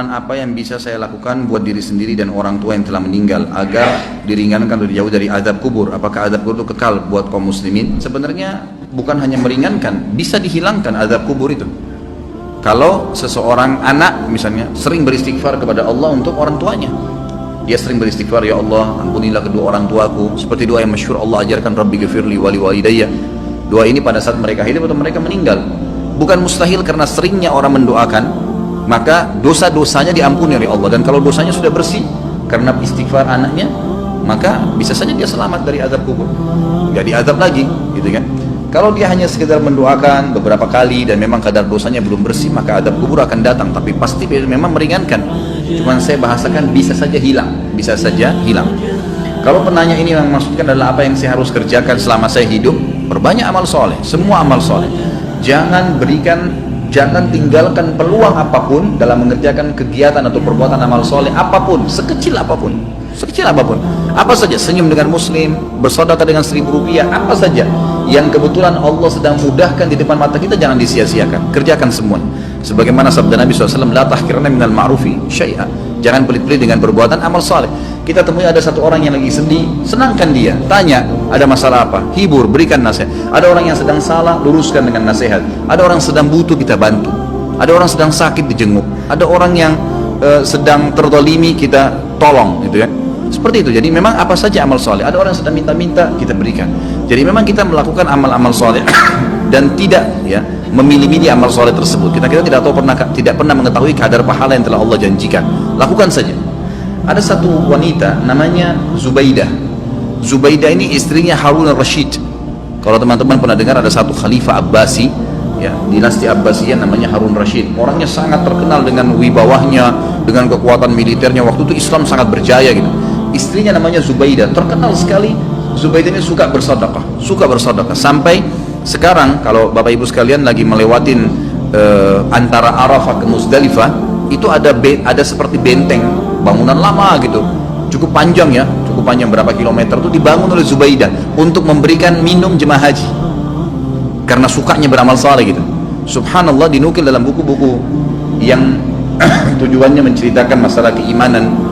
amalan apa yang bisa saya lakukan buat diri sendiri dan orang tua yang telah meninggal agar diringankan atau dijauh dari azab kubur? Apakah azab kubur itu kekal buat kaum muslimin? Sebenarnya bukan hanya meringankan, bisa dihilangkan azab kubur itu. Kalau seseorang anak misalnya sering beristighfar kepada Allah untuk orang tuanya, dia sering beristighfar, ya Allah ampunilah kedua orang tuaku, seperti doa yang masyhur Allah ajarkan, Rabbi ghafirli wali walidayya. Doa ini pada saat mereka hidup atau mereka meninggal. Bukan mustahil karena seringnya orang mendoakan, maka dosa-dosanya diampuni oleh Allah. Dan kalau dosanya sudah bersih karena istighfar anaknya, maka bisa saja dia selamat dari azab kubur, nggak diazab lagi, gitu kan. Kalau dia hanya sekedar mendoakan beberapa kali dan memang kadar dosanya belum bersih, maka azab kubur akan datang, tapi pasti memang meringankan. Cuman saya bahasakan bisa saja hilang, bisa saja hilang. Kalau penanya ini yang maksudkan adalah apa yang saya harus kerjakan selama saya hidup, perbanyak amal soleh, semua amal soleh. Jangan tinggalkan peluang apapun dalam mengerjakan kegiatan atau perbuatan amal soleh apapun, sekecil apapun, apa saja, senyum dengan muslim, bersedekah dengan 1.000 rupiah, apa saja yang kebetulan Allah sedang mudahkan di depan mata kita, jangan disia-siakan, kerjakan semuanya. Sebagaimana sabda Nabi SAW, la tahkiranna minal ma'rufi syai'a, jangan pelit-pelit dengan perbuatan amal soleh. Kita temui ada satu orang yang lagi sedih, senangkan dia, tanya ada masalah apa, hibur, berikan nasihat. Ada orang yang sedang salah, luruskan dengan nasihat. Ada orang sedang butuh, kita bantu. Ada orang sedang sakit, dijenguk. Ada orang yang sedang terzalimi, kita tolong, gitu kan. Seperti itu. Jadi memang apa saja amal soleh. Ada orang yang sedang minta-minta, kita berikan. Jadi memang kita melakukan amal-amal soleh dan tidak ya memilih-milih amal soleh tersebut. Kita tidak pernah mengetahui kadar pahala yang telah Allah janjikan. Lakukan saja. Ada satu wanita namanya Zubaidah. Zubaidah ini istrinya Harun al-Rashid. Kalau teman-teman pernah dengar ada satu khalifah Abbasi, ya, dinasti Abbasiyah namanya Harun Rashid. Orangnya sangat terkenal dengan wibawahnya, dengan kekuatan militernya. Waktu itu Islam sangat berjaya gitu. Istrinya namanya Zubaidah, terkenal sekali. Zubaidah ini suka bersedekah. Sampai sekarang kalau Bapak Ibu sekalian lagi melewatin antara Arafah ke Muzdalifah, itu ada seperti benteng, bangunan lama gitu, cukup panjang berapa kilometer, itu dibangun oleh Zubaidah untuk memberikan minum jemaah haji karena sukanya beramal saleh gitu. Subhanallah, dinukil dalam buku-buku yang tujuannya menceritakan masalah keimanan.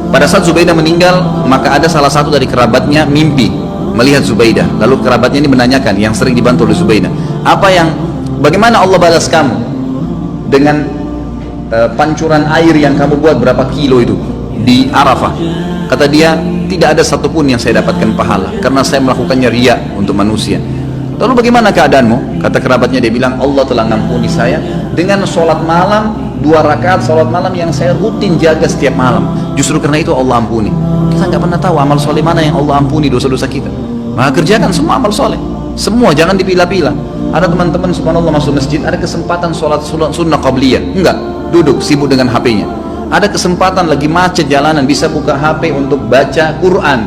Pada saat Zubaidah meninggal, maka ada salah satu dari kerabatnya mimpi melihat Zubaidah. Lalu kerabatnya ini menanyakan, yang sering dibantu oleh Zubaidah, bagaimana Allah balas kamu dengan pancuran air yang kamu buat berapa kilo itu di Arafah? Kata dia, tidak ada satupun yang saya dapatkan pahala karena saya melakukannya riya untuk manusia. Lalu bagaimana keadaanmu? Kata kerabatnya, dia bilang, Allah telah mengampuni saya dengan sholat malam, 2 rakaat sholat malam yang saya rutin jaga setiap malam. Justru karena itu Allah ampuni. Kita nggak pernah tahu amal soleh mana yang Allah ampuni dosa-dosa kita. Maka kerjakan semua amal soleh, semua, jangan dipilah-pilah. Ada teman-teman subhanallah masuk masjid, ada kesempatan sholat sunnah qabliyah, enggak, duduk sibuk dengan HP-nya. Ada kesempatan lagi macet jalanan, bisa buka HP untuk baca Quran,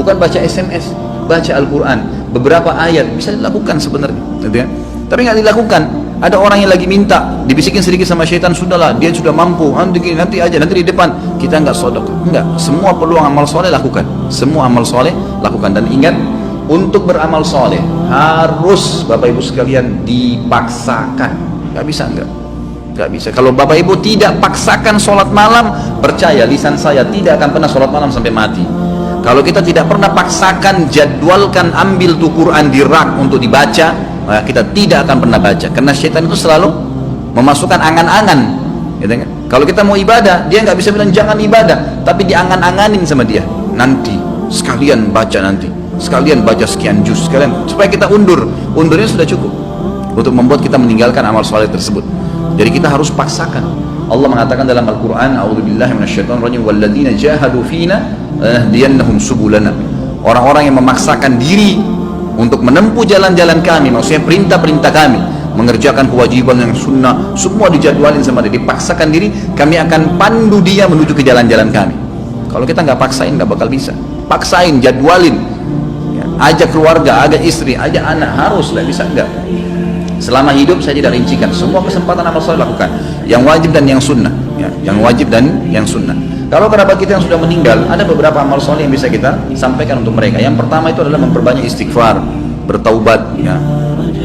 bukan baca SMS, baca Al-Quran. Beberapa ayat bisa dilakukan sebenarnya, gitu ya. Tapi nggak dilakukan. Ada orang yang lagi minta, dibisikin sedikit sama syaitan, sudahlah, dia sudah mampu, nanti di depan. Kita nggak sedekah, enggak. Semua peluang amal soleh lakukan, semua amal soleh lakukan. Dan ingat, untuk beramal soleh harus Bapak Ibu sekalian dipaksakan. Nggak bisa, nggak bisa. Kalau Bapak Ibu tidak paksakan sholat malam, percaya lisan saya tidak akan pernah sholat malam sampai mati. Kalau kita tidak pernah paksakan, jadwalkan, ambil tuh Quran di rak untuk dibaca, maka kita tidak akan pernah baca. Karena syaitan itu selalu memasukkan angan-angan, gitu kan? Kalau kita mau ibadah, dia nggak bisa bilang jangan ibadah, tapi diangan-anganin sama dia. Nanti sekalian baca, nanti sekalian baca sekian juz, sekalian, supaya kita undurnya sudah cukup untuk membuat kita meninggalkan amal soleh tersebut. Jadi kita harus paksakan. Allah mengatakan dalam Al-Quran, a'udzubillahi minasyaitonirrajim, walladzina jahadu fina lanahdiyannahum subulana. Orang-orang yang memaksakan diri untuk menempuh jalan-jalan kami, maksudnya perintah-perintah kami, mengerjakan kewajiban yang sunnah, semua dijadwalin sama dia, dipaksakan diri, kami akan pandu dia menuju ke jalan-jalan kami. Kalau kita nggak paksain, nggak bakal bisa. Paksain, jadwalin, ya, ajak keluarga, ajak istri, ajak anak, harus lah, bisa nggak? Selama hidup saya tidak rincikan, semua kesempatan amal soleh lakukan, yang wajib dan yang sunnah, ya, yang wajib dan yang sunnah. Kalau kerabat kita yang sudah meninggal, ada beberapa amal soleh yang bisa kita sampaikan untuk mereka. Yang pertama itu adalah memperbanyak istighfar, bertaubat, ya,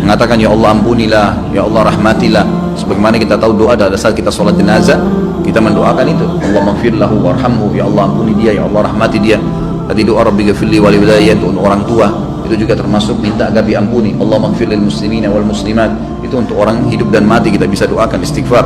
mengatakan ya Allah ampunilah, ya Allah rahmatilah. Sebagaimana kita tahu doa pada saat kita sholat jenazah, kita mendoakan itu, Allahumma ighfir lahu warhamhu, ya Allah ampuni dia, ya Allah rahmati dia. Tadi doa Rabbi ghfirli wali walidayya untuk orang tua, itu juga termasuk minta agar diampuni. Allahumma ighfir lil muslimina wal muslimat, itu untuk orang hidup dan mati kita bisa doakan istighfar.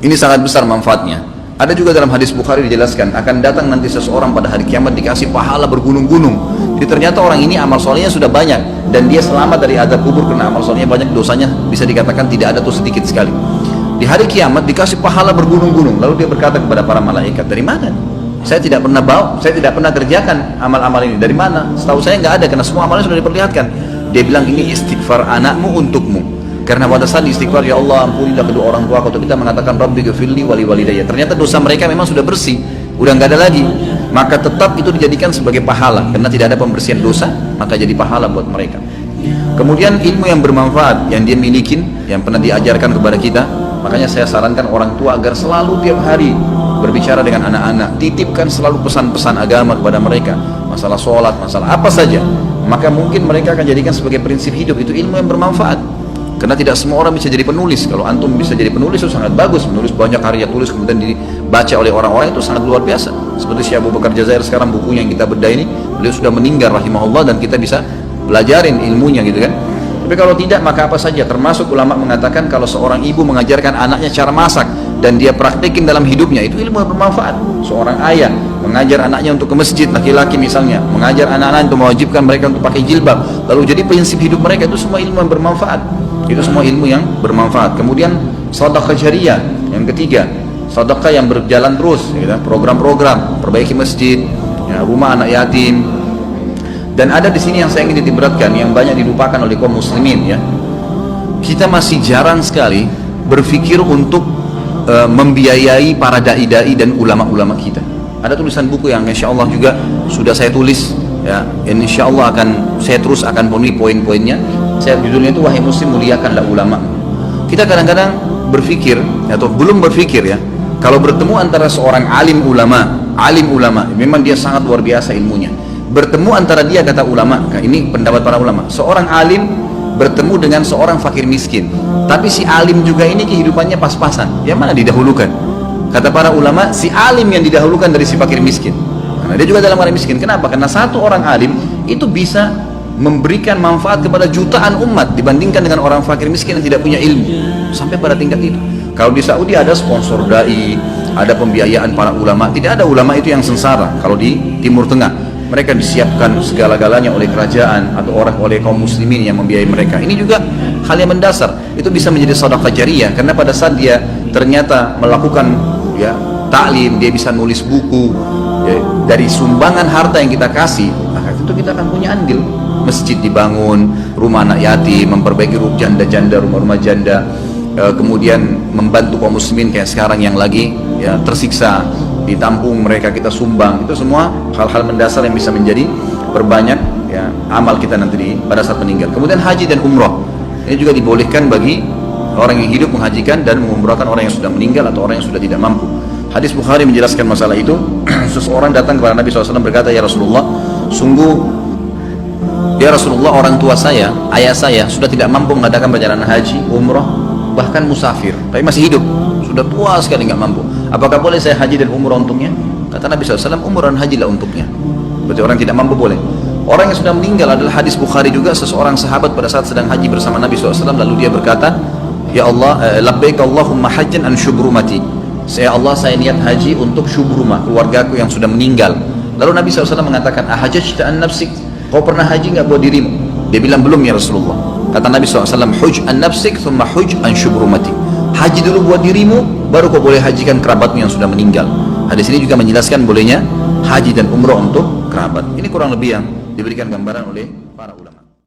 Ini sangat besar manfaatnya. Ada juga dalam hadis Bukhari dijelaskan akan datang nanti seseorang pada hari kiamat dikasih pahala bergunung-gunung. Jadi ternyata orang ini amal solehnya sudah banyak dan dia selamat dari azab kubur karena amal solehnya banyak, dosanya bisa dikatakan tidak ada atau sedikit sekali. Di hari kiamat dikasih pahala bergunung-gunung. Lalu dia berkata kepada para malaikat, dari mana? Saya tidak pernah kerjakan amal-amal ini. Dari mana? Setahu saya nggak ada karena semua amalnya sudah diperlihatkan. Dia bilang ini istighfar anakmu untukmu. Karena pada saat istighfar, ya Allah ampunilah kedua orang tua atau kita mengatakan Rabbi ghfirli wali walidayya, ternyata dosa mereka memang sudah bersih, udah nggak ada lagi, maka tetap itu dijadikan sebagai pahala karena tidak ada pembersihan dosa, maka jadi pahala buat mereka. Kemudian ilmu yang bermanfaat yang dia miliki, yang pernah diajarkan kepada kita, makanya saya sarankan orang tua agar selalu tiap hari berbicara dengan anak-anak, titipkan selalu pesan-pesan agama kepada mereka, masalah sholat, masalah apa saja, maka mungkin mereka akan jadikan sebagai prinsip hidup. Itu ilmu yang bermanfaat. Karena tidak semua orang bisa jadi penulis. Kalau antum bisa jadi penulis itu sangat bagus, menulis banyak karya tulis kemudian dibaca oleh orang-orang, itu sangat luar biasa. Seperti Syekh Abu Bakar Jazair sekarang, bukunya yang kita bedah ini, beliau sudah meninggal rahimahullah dan kita bisa belajarin ilmunya gitu kan. Tapi kalau tidak, maka apa saja, termasuk ulama mengatakan kalau seorang ibu mengajarkan anaknya cara masak dan dia praktekin dalam hidupnya, itu ilmu yang bermanfaat. Seorang ayah mengajar anaknya untuk ke masjid, laki-laki misalnya mengajar anak-anak untuk mewajibkan mereka untuk pakai jilbab, lalu jadi prinsip hidup mereka, itu semua ilmu yang bermanfaat. Itu semua ilmu yang bermanfaat. Kemudian sedekah jariyah yang ketiga, sedekah yang berjalan terus, ya, program-program perbaiki masjid, ya, rumah anak yatim. Dan ada di sini yang saya ingin ditiberatkan, yang banyak dilupakan oleh kaum muslimin, ya. Kita masih jarang sekali berpikir untuk membiayai para dai-dai dan ulama-ulama kita. Ada tulisan buku yang insya Allah juga sudah saya tulis, ya, insya Allah saya terus akan penuhi poin-poinnya. Saya judulnya itu wahai muslim muliakanlah ulama. Kita kadang-kadang berpikir atau belum berpikir, ya, kalau bertemu antara seorang alim ulama memang dia sangat luar biasa ilmunya. Bertemu antara dia, kata ulama, ini pendapat para ulama, seorang alim bertemu dengan seorang fakir miskin, tapi si alim juga ini kehidupannya pas-pasan, yang mana didahulukan? Kata para ulama, si alim yang didahulukan dari si fakir miskin. Karena dia juga dalam keadaan miskin. Kenapa? Karena satu orang alim itu bisa memberikan manfaat kepada jutaan umat dibandingkan dengan orang fakir miskin yang tidak punya ilmu. Sampai pada tingkat itu. Kalau di Saudi ada sponsor dai, ada pembiayaan para ulama. Tidak ada ulama itu yang sengsara. Kalau di Timur Tengah, mereka disiapkan segala-galanya oleh kerajaan atau oleh kaum muslimin yang membiayai mereka. Ini juga hal yang mendasar. Itu bisa menjadi sedekah jariyah karena pada saat dia ternyata melakukan, ya, taklim, dia bisa nulis buku, ya, dari sumbangan harta yang kita kasih, maka itu kita akan punya andil. Masjid dibangun, rumah anak yatim, memperbaiki janda-janda, rumah-rumah janda, kemudian membantu kaum muslimin kayak sekarang yang lagi, ya, tersiksa, ditampung mereka, kita sumbang. Itu semua hal-hal mendasar yang bisa menjadi berbanyak, ya, amal kita nanti pada saat meninggal. Kemudian haji dan umrah ini juga dibolehkan bagi orang yang hidup menghajikan dan mengumrahkan orang yang sudah meninggal atau orang yang sudah tidak mampu. Hadis Bukhari menjelaskan masalah itu. Seseorang datang kepada Nabi SAW berkata, ya Rasulullah, sungguh ya Rasulullah, orang tua saya, ayah saya sudah tidak mampu mengadakan perjalanan haji, umrah, bahkan musafir, tapi masih hidup, sudah tua sekali nggak mampu. Apakah boleh saya haji dan umrah untuknya? Kata Nabi SAW, umrah dan hajilah untuknya. Berarti orang tidak mampu boleh. Orang yang sudah meninggal adalah hadis Bukhari juga, seseorang sahabat pada saat sedang haji bersama Nabi SAW, lalu dia berkata, ya Allah, labbaik Allahumma hajjan an syubrumati. Ya Allah, saya niat haji untuk syubrumah, keluargaku yang sudah meninggal. Lalu Nabi SAW mengatakan, ahajjta an nafsik, kau pernah haji nggak buat dirimu? Dia bilang, belum ya Rasulullah. Kata Nabi SAW, huj an nafsik thumma huj an syubrumati. Haji dulu buat dirimu, baru kau boleh hajikan kerabatmu yang sudah meninggal. Hadis ini juga menjelaskan bolehnya haji dan umrah untuk kerabat. Ini kurang lebih yang diberikan gambaran oleh para ulama.